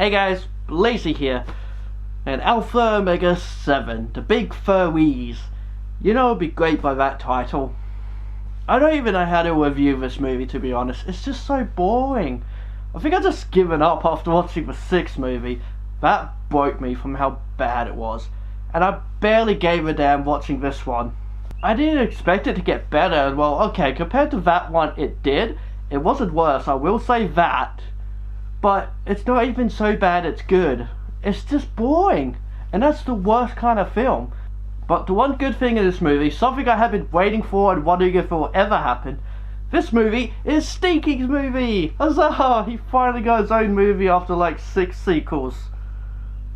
Hey guys, Blazie here, and Alpha Omega 7, the big Fureeze. You know it'd be great by that title. I don't even know how to review this movie, to be honest. It's just so boring. I think I just given up after watching the 6th movie. That broke me from how bad it was, and I barely gave a damn watching this one. I didn't expect it to get better, and well, okay, compared to that one it did. It wasn't worse, I will say that. But it's not even so bad it's good. It's just boring, and that's the worst kind of film. But the one good thing in this movie, something I have been waiting for and wondering if it will ever happen, this movie is Stinky's movie! Huzzah! He finally got his own movie after like 6 sequels.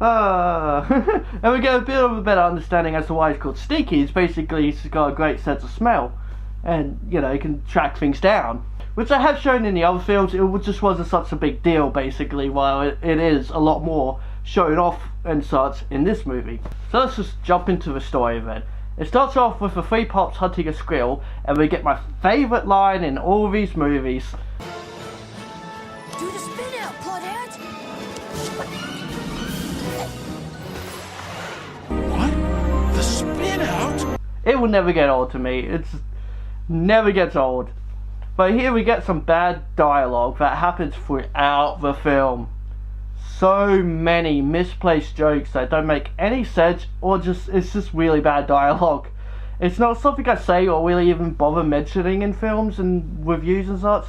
And we get a bit of a better understanding as to why he's called Stinky. It's basically he's got a great sense of smell, and you know, he can track things down, which I have shown in the other films. It just wasn't such a big deal basically, while it is a lot more shown off and such in this movie. So let's just jump into the story then. It starts off with the 3 pups hunting a squirrel, and we get my favourite line in all of these movies. Do the spin out, Claudette! What? The spin out? It will never get old to me. It never gets old. But here we get some bad dialogue that happens throughout the film. So many misplaced jokes that don't make any sense, or it's just really bad dialogue. It's not something I say or really even bother mentioning in films and reviews and such,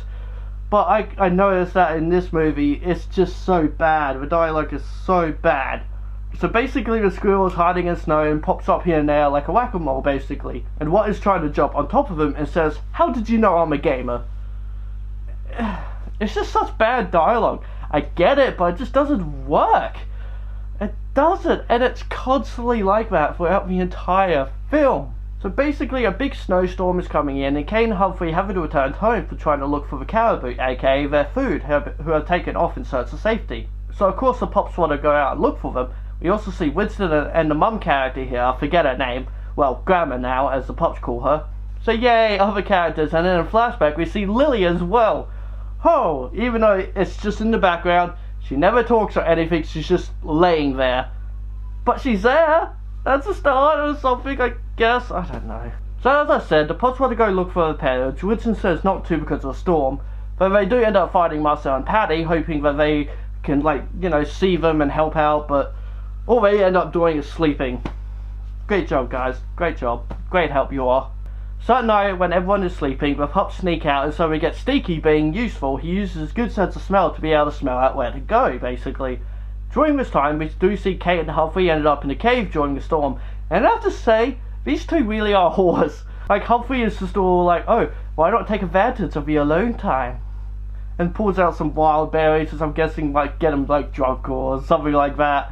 but I noticed that in this movie it's just so bad. The dialogue is so bad. So basically the squirrel is hiding in snow and pops up here and there like a whack-a-mole basically, and What is trying to jump on top of him and says, "How did you know I'm a gamer?" It's just such bad dialogue. I get it, but it just doesn't work. It doesn't, and it's constantly like that throughout the entire film. So basically a big snowstorm is coming in, and Kane and Humphrey having to return home for trying to look for the caribou, aka their food, who are taken off in search of safety. So of course the pups want to go out and look for them. We also see Winston and the mum character here, I forget her name, well, Grandma now, as the pups call her. So yay, other characters, and then in a flashback we see Lily as well. Oh, even though it's just in the background, she never talks or anything, she's just laying there. But she's there! That's a start or something, I guess, I don't know. So as I said, the pups want to go look for the parents. Winston says not to because of the storm, but they do end up finding Marcel and Patty, hoping that they can, like, you know, see them and help out, but all they end up doing is sleeping. Great job, guys, great job, great help you are. So at night, when everyone is sleeping, the pups sneak out, and so we get Stinky being useful. He uses his good sense of smell to be able to smell out where to go, basically. During this time, we do see Kate and Humphrey ended up in the cave during the storm, and I have to say, these two really are whores. Like, Humphrey is just all like, oh, why not take advantage of your alone time? And pulls out some wild berries, which I'm guessing might get him, like, drunk or something like that.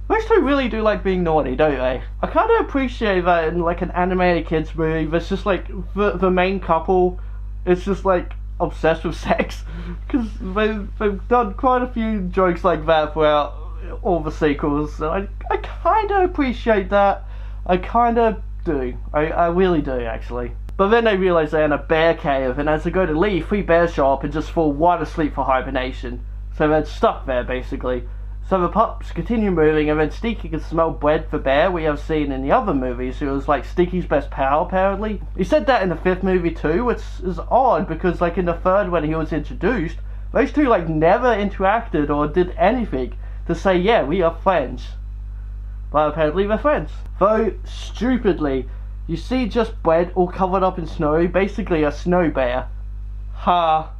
Those two really do like being naughty, don't they? I kind of appreciate that in like an animated kids movie. That's just like the main couple is just like obsessed with sex, because they've done quite a few jokes like that throughout all the sequels. And I kind of appreciate that. I kind of do. I really do actually. But then they realise they're in a bear cave, and as they go to leave, 3 bears show up and just fall wide asleep for hibernation. So they're stuck there basically. So the pups continue moving, and then Stinky can smell bread for bear we have seen in the other movies, who was like Stinky's best pal apparently. He said that in the 5th movie too, which is odd because like in the 3rd when he was introduced, those two like never interacted or did anything to say, yeah, we are friends. But apparently they're friends. Though stupidly, you see just bread all covered up in snow, basically a snow bear. Ha.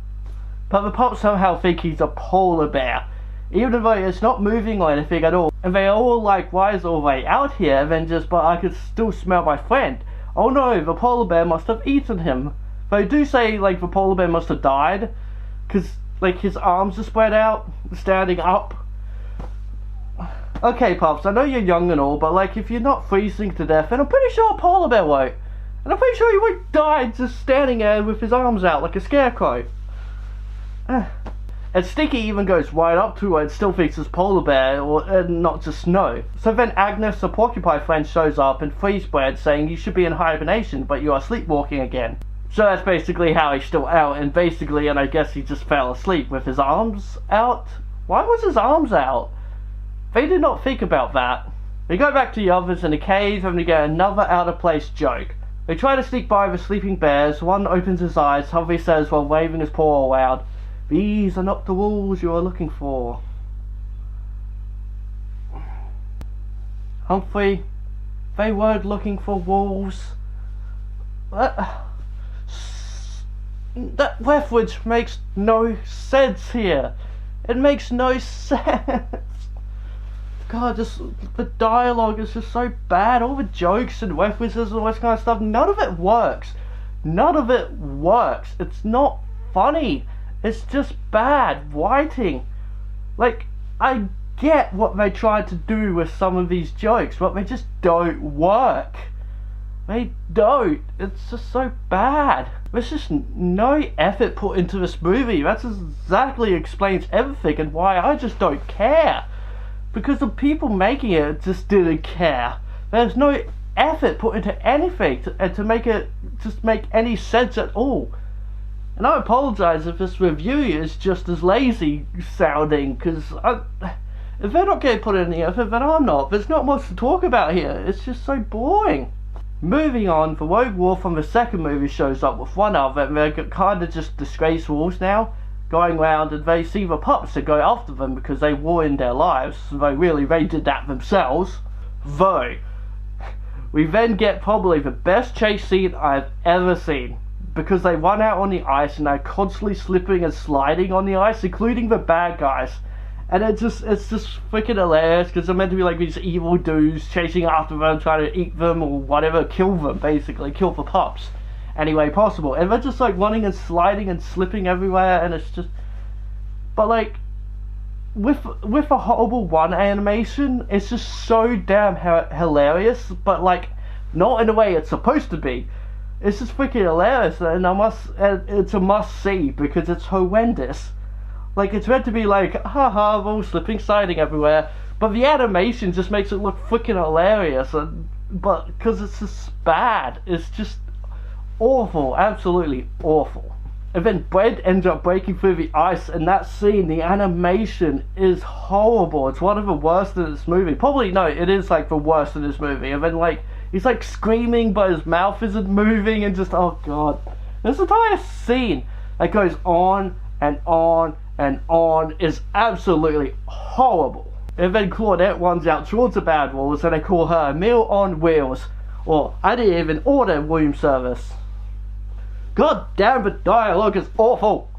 But the pups somehow think he's a polar bear, even though it's not moving or anything at all. And they are all like, why is all the way out here? And then just, but I could still smell my friend. Oh no, the polar bear must have eaten him. They do say like the polar bear must have died, because like his arms are spread out, standing up. Okay pups, I know you're young and all, but like if you're not freezing to death, then I'm pretty sure a polar bear won't. And I'm pretty sure he won't die just standing there with his arms out like a scarecrow. And Stinky even goes right up to her and still thinks it's polar bear and not just snow. So then Agnes, the porcupine friend, shows up and frees Bread, saying you should be in hibernation, but you are sleepwalking again. So that's basically how he's still out, and basically, and I guess he just fell asleep with his arms out, Why was his arms out? They did not think about that. We go back to the others in the cave and we get another out-of-place joke. They try to sneak by the sleeping bears. One opens his eyes, Humphrey says while waving his paw aloud, "These are not the wolves you are looking for." Humphrey, they weren't looking for wolves. That reference makes no sense here. It makes no sense. God, the dialogue is just so bad. All the jokes and references and all this kind of stuff, none of it works. None of it works. It's not funny. It's just bad writing. Like, I get what they tried to do with some of these jokes, but they just don't work. They don't. It's just so bad. There's just no effort put into this movie. That exactly explains everything and why I just don't care. Because the people making it just didn't care. There's no effort put into anything to make it just make any sense at all. And I apologize if this review is just as lazy sounding, because if they're not getting put in the effort, then I'm not. There's not much to talk about here. It's just so boring. Moving on, the rogue wolf from the second movie shows up with one other, and they're kind of just disgraced wolves now, going round, and they see the pups that go after them because they ruined their lives, though really they did that themselves. Though, we then get probably the best chase scene I've ever seen, because they run out on the ice and they're constantly slipping and sliding on the ice, including the bad guys. And it's just freaking hilarious, because they're meant to be like these evil dudes chasing after them, trying to eat them or whatever, kill them basically, kill the pups any way possible. And they're just like running and sliding and slipping everywhere, and it's just, but like with a horrible one animation, it's just so damn hilarious, but like not in the way it's supposed to be. It's just freaking hilarious, and it's a must see because it's horrendous. Like, it's meant to be like, haha, we're all slipping, sliding everywhere, but the animation just makes it look freaking hilarious, but because it's just bad, it's just awful, absolutely awful. And then Brent ends up breaking through the ice, and that scene, the animation is horrible. It's one of the worst in this movie. Probably, no, it is like the worst in this movie. And then like, he's like screaming, but his mouth isn't moving, and just, oh god. This entire scene that goes on and on and on is absolutely horrible. And then Claudette runs out towards the bad wolves, and they call her a meal on wheels, or I didn't even order room service. God damn, the dialogue is awful.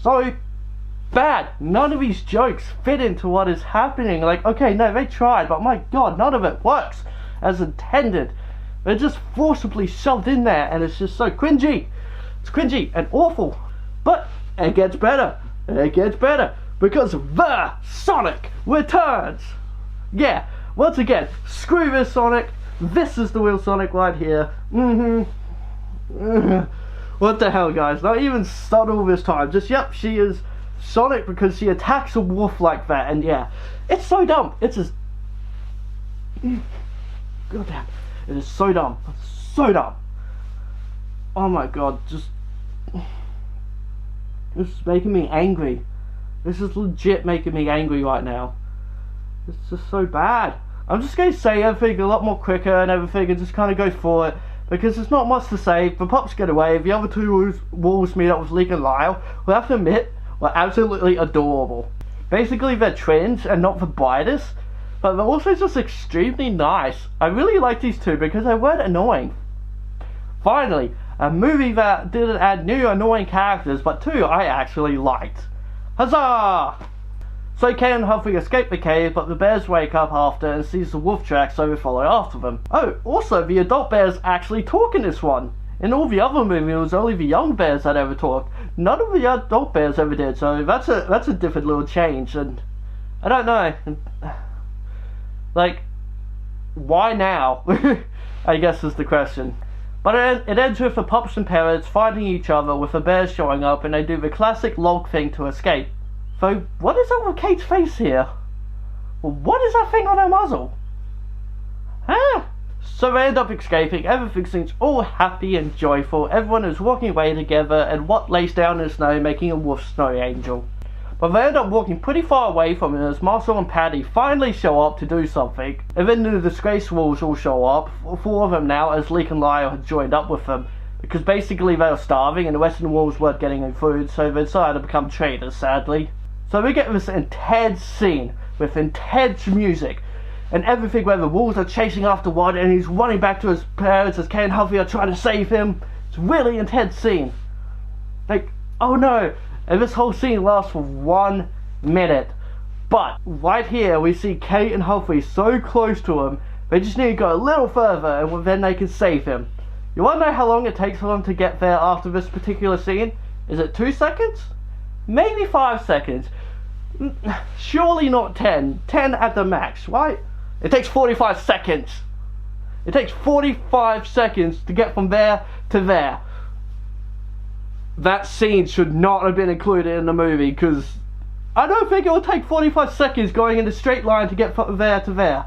So bad. None of these jokes fit into what is happening. Like, okay, no, they tried, but my god, none of it works as intended. They're just forcibly shoved in there, and it's just so cringy. It's cringy and awful. But it gets better. It gets better, because the Sonic returns. Yeah, once again, screw this Sonic. This is the real Sonic right here. What the hell, guys? Not even subtle this time. Just, yep, she is Sonic because she attacks a wolf like that. And yeah, it's so dumb. It's just, god damn, it is so dumb. So dumb. Oh my god, just, this is making me angry. This is legit making me angry right now. It's just so bad. I'm just going to say everything a lot more quicker and everything, and just kind of go for it, because there's not much to say. The pups get away. The other two wolves meet up with Leek and Lyle, who I have to admit were absolutely adorable. Basically, they're twins and not the brightest, but they're also just extremely nice. I really like these two because they weren't annoying. Finally, a movie that didn't add new annoying characters, but two I actually liked. Huzzah! So Kay and Humphrey escape the cave, but the bears wake up after and sees the wolf tracks, so they follow after them. Oh, also the adult bears actually talk in this one. In all the other movies, it was only the young bears that ever talked. None of the adult bears ever did, so that's a different little change, and I don't know. Like, why now? I guess is the question. But it ends with the pups and parrots fighting each other, with the bears showing up, and they do the classic log thing to escape. So, what is up with Kate's face here? What is that thing on her muzzle? Huh? So they end up escaping, everything seems all happy and joyful, everyone is walking away together, and what lays down in the snow, making a wolf snow angel. But they end up walking pretty far away from him as Marcel and Patty finally show up to do something. And then the disgraced wolves all show up, 4 of them now, as Leek and Lyle had joined up with them. Because basically they were starving and the rest of the wolves weren't getting any food, so they decided to become traitors, sadly. So we get this intense scene with intense music and everything where the wolves are chasing after one and he's running back to his parents as Kay and Huffy are trying to save him. It's a really intense scene. Like, oh no. And this whole scene lasts for 1 minute. But right here we see Kate and Humphrey so close to him, they just need to go a little further and then they can save him. You wanna know how long it takes for them to get there after this particular scene? Is it 2 seconds? Maybe 5 seconds. Surely not 10. 10 at the max, right? It takes 45 seconds. It takes 45 seconds to get from there to there. That scene should not have been included in the movie, because I don't think it will take 45 seconds going in a straight line to get from there to there.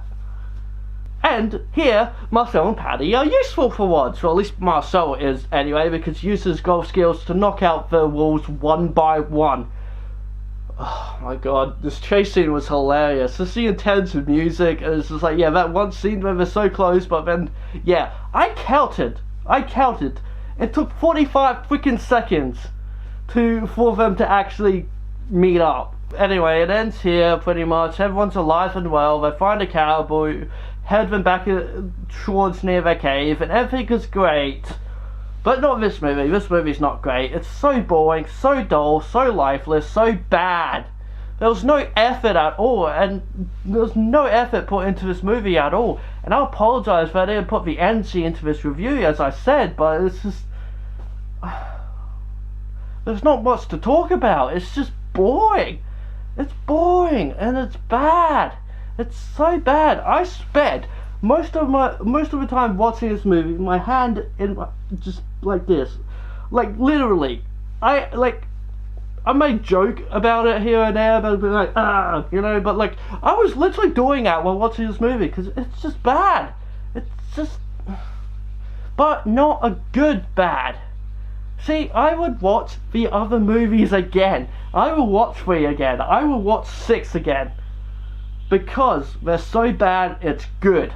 And here, Marcel and Patty are useful for once, or at least Marcel is anyway, because he uses golf skills to knock out the wolves one by one. Oh my god, this chase scene was hilarious. Just the intense music, and it's just like, yeah, that one scene where they're so close, but then, yeah, I counted. It took 45 freaking seconds for them to actually meet up. Anyway, it ends here pretty much. Everyone's alive and well. They find a cowboy, head them back towards near their cave, and everything is great. But not this movie. This movie's not great. It's so boring, so dull, so lifeless, so bad. There was no effort at all, and there was no effort put into this movie at all. And I apologise that I didn't put the end scene into this review, as I said, but it's just... there's not much to talk about. It's just boring. It's boring, and it's bad. It's so bad. I spent most of the time watching this movie, my hand in just like this, like literally. I may joke about it here and there, but be like, you know, but like, I was literally doing that while watching this movie, because it's just bad. It's just, but not a good bad. See, I would watch the other movies again. I will watch 3 again. I will watch 6 again. Because they're so bad, it's good.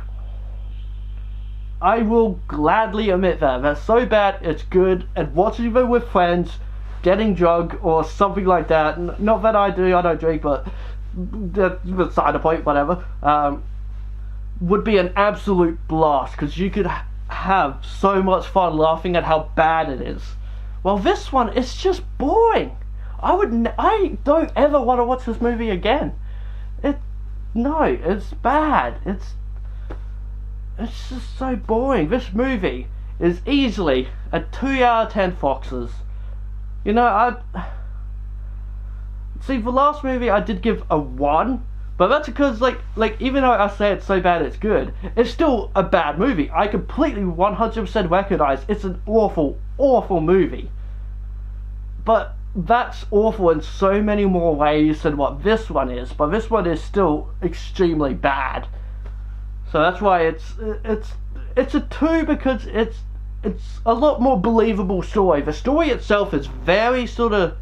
I will gladly admit that. They're so bad, it's good. And watching them with friends, getting drunk or something like that, not that I don't drink, but that's beside the point, whatever, would be an absolute blast, because you could have so much fun laughing at how bad it is. Well, this one, it's just boring. I don't ever want to watch this movie again. No, it's bad. It's just so boring. This movie is easily a 2 out of 10 Foxes. You know, see, the last movie I did give a 1, but that's because, like even though I say it's so bad it's good, it's still a bad movie. I completely 100% recognize it's an awful, awful movie. But that's awful in so many more ways than what this one is, but this one is still extremely bad. So that's why it's a 2, because it's a lot more believable story. The story itself is very sort of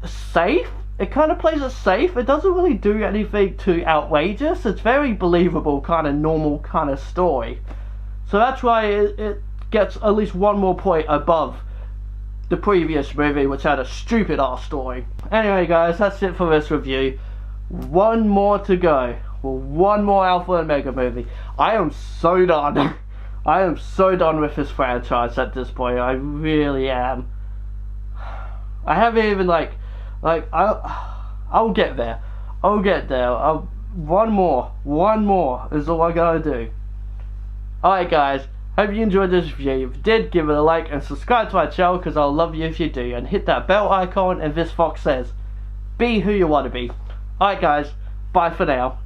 safe. It kind of plays it safe. It doesn't really do anything too outrageous. It's very believable, kind of normal kind of story. So that's why it gets at least 1 more point above the previous movie, which had a stupid ass story. Anyway guys, that's it for this review. 1 more to go. Well, 1 more Alpha and Omega movie. I am so done. I am so done with this franchise at this point. I really am. I haven't even I'll get there. I'll get there. One more is all I gotta do. Alright guys, hope you enjoyed this video. If you did, give it a like and subscribe to my channel, because I'll love you if you do. And hit that bell icon, and this fox says, be who you want to be. Alright guys, bye for now.